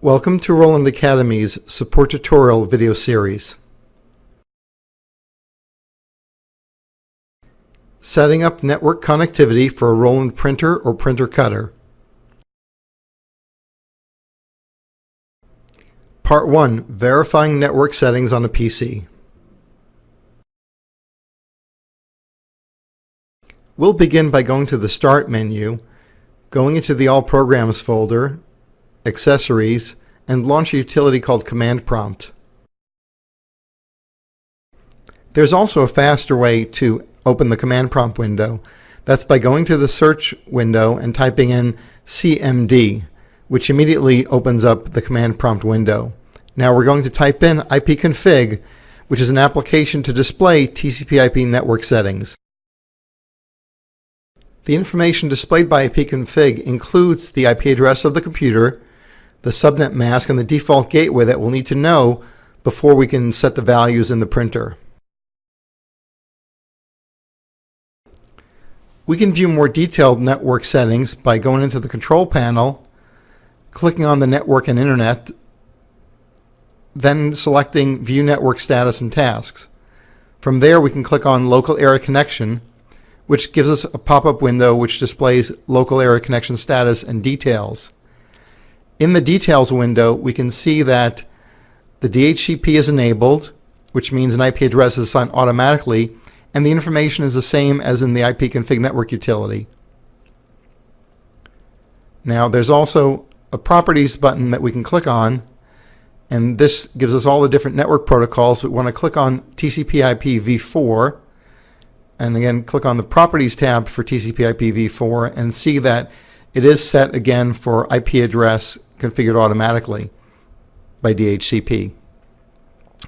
Welcome to Roland Academy's support tutorial video series. Setting up network connectivity for a Roland printer or printer cutter. Part 1. Verifying network settings on a PC. We'll begin by going to the Start menu, going into the All Programs folder, Accessories, and launch a utility called Command Prompt. There's also a faster way to open the Command Prompt window. That's by going to the Search window and typing in CMD, which immediately opens up the Command Prompt window. Now we're going to type in ipconfig, which is an application to display TCP/IP network settings. The information displayed by ipconfig includes the IP address of the computer, the subnet mask, and the default gateway that we'll need to know before we can set the values in the printer. We can view more detailed network settings by going into the control panel, clicking on the network and internet, then selecting View Network Status and Tasks. From there we can click on Local Area Connection, which gives us a pop-up window which displays local area connection status and details. In the Details window, we can see that the DHCP is enabled, which means an IP address is assigned automatically, and the information is the same as in the ipconfig network utility. Now there's also a Properties button that we can click on, and this gives us all the different network protocols. We want to click on TCP/IP v4, and again click on the Properties tab for TCP/IP v4 and see that it is set again for IP address configured automatically by DHCP.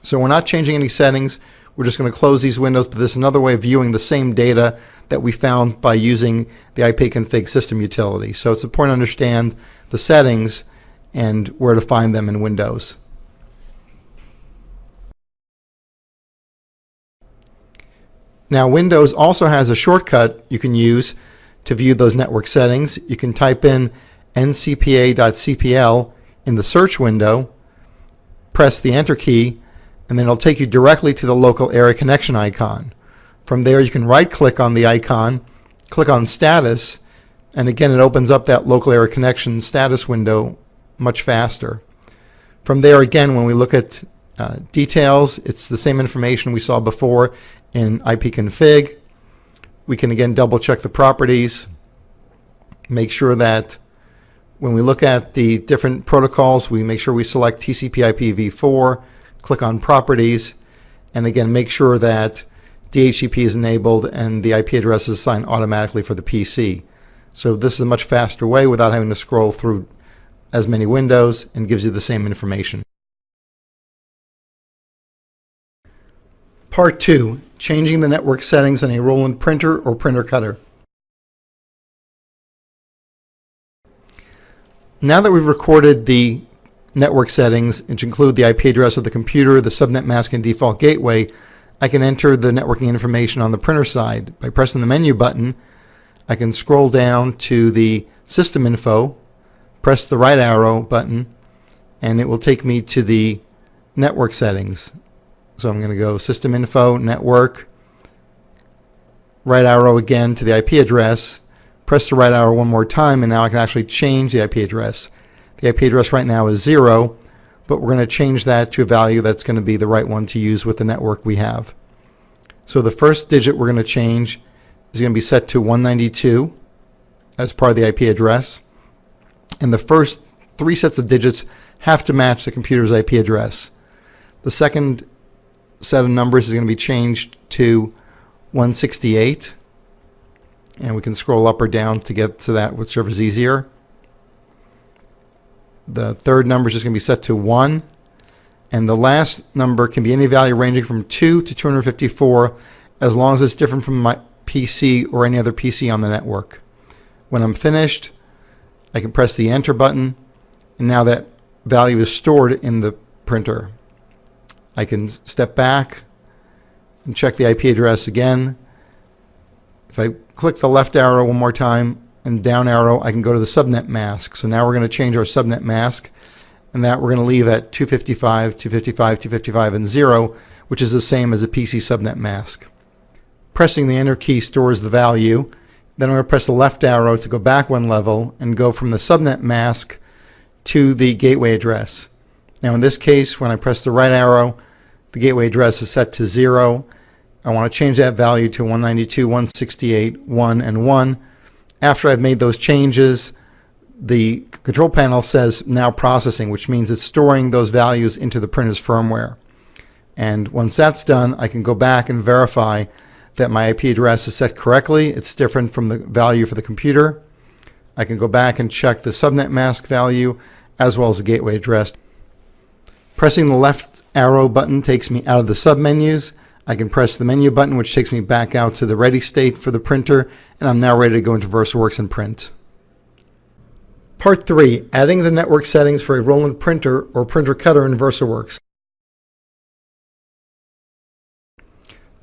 So we're not changing any settings. We're just going to close these windows, but this is another way of viewing the same data that we found by using the ipconfig system utility. So it's important to understand the settings and where to find them in Windows. Now Windows also has a shortcut you can use to view those network settings. You can type in ncpa.cpl in the search window, press the Enter key, and then it'll take you directly to the local area connection icon. From there you can right-click on the icon, click on Status, and again it opens up that local area connection status window much faster. From there again, when we look at details, it's the same information we saw before in ipconfig. We can again double check the properties, make sure that when we look at the different protocols, we make sure we select TCP/IP v4, click on Properties, and again make sure that DHCP is enabled and the IP address is assigned automatically for the PC. So this is a much faster way without having to scroll through as many windows, and gives you the same information. Part 2. Changing the network settings on a Roland printer or printer cutter. Now that we've recorded the network settings, which include the IP address of the computer, the subnet mask, and default gateway, I can enter the networking information on the printer side. By pressing the menu button, I can scroll down to the System Info, press the right arrow button, and it will take me to the network settings. So I'm going to go System Info, Network, right arrow again to the IP address, press the right arrow one more time, and now I can actually change the IP address. The IP address right now is 0, but we're going to change that to a value that's going to be the right one to use with the network we have. So the first digit we're going to change is going to be set to 192 as part of the IP address, and the first 3 sets of digits have to match the computer's IP address. The second set of numbers is going to be changed to 168, and we can scroll up or down to get to that, whichever is easier. The third number is just going to be set to 1, and the last number can be any value ranging from 2 to 254 as long as it's different from my PC or any other PC on the network. When I'm finished, I can press the Enter button, and now that value is stored in the printer. I can step back and check the IP address again. If I click the left arrow one more time and down arrow, I can go to the subnet mask. So now we're going to change our subnet mask, and that we're going to leave at 255, 255, 255, and 0, which is the same as a PC subnet mask. Pressing the Enter key stores the value. Then I'm going to press the left arrow to go back one level and go from the subnet mask to the gateway address. Now in this case, when I press the right arrow, the gateway address is set to 0. I want to change that value to 192.168.1 and 1. After I've made those changes, the control panel says now processing, which means it's storing those values into the printer's firmware. And once that's done, I can go back and verify that my IP address is set correctly. It's different from the value for the computer. I can go back and check the subnet mask value as well as the gateway address. Pressing the left arrow button takes me out of the submenus. I can press the menu button, which takes me back out to the ready state for the printer, and I'm now ready to go into VersaWorks and print. Part 3, adding the network settings for a Roland printer or printer cutter in VersaWorks.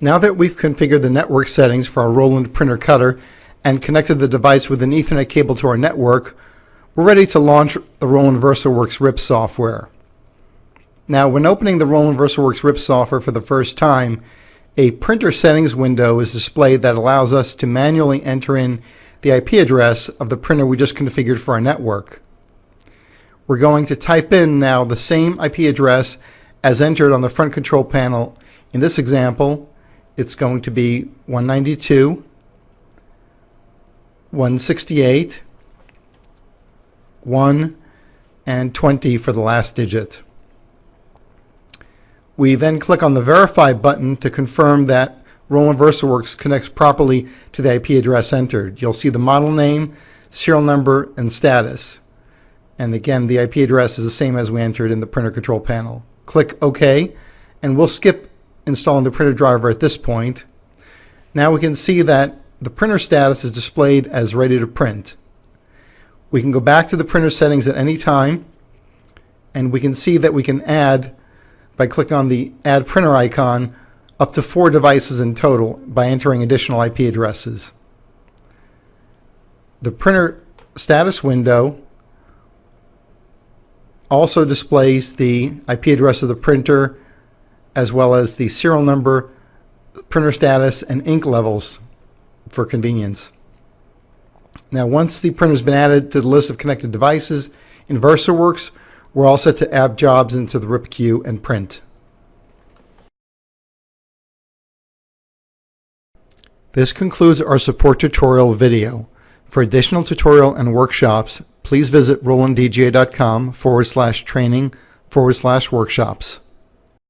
Now that we've configured the network settings for our Roland printer cutter and connected the device with an Ethernet cable to our network, we're ready to launch the Roland VersaWorks RIP software. Now, when opening the Roland VersaWorks RIP software for the first time, a printer settings window is displayed that allows us to manually enter in the IP address of the printer we just configured for our network. We're going to type in now the same IP address as entered on the front control panel. In this example, it's going to be 192.168, 1, and 20 for the last digit. We then click on the Verify button to confirm that Roland VersaWorks connects properly to the IP address entered. You'll see the model name, serial number, and status. And again, the IP address is the same as we entered in the printer control panel. Click OK, and we'll skip installing the printer driver at this point. Now we can see that the printer status is displayed as ready to print. We can go back to the printer settings at any time, and we can see that we can add, by clicking on the Add Printer icon, up to 4 devices in total by entering additional IP addresses. The printer status window also displays the IP address of the printer as well as the serial number, printer status, and ink levels for convenience. Now, once the printer has been added to the list of connected devices in VersaWorks, we're all set to add jobs into the RIP queue and print. This concludes our support tutorial video. For additional tutorial and workshops, please visit rolanddja.com/training/workshops.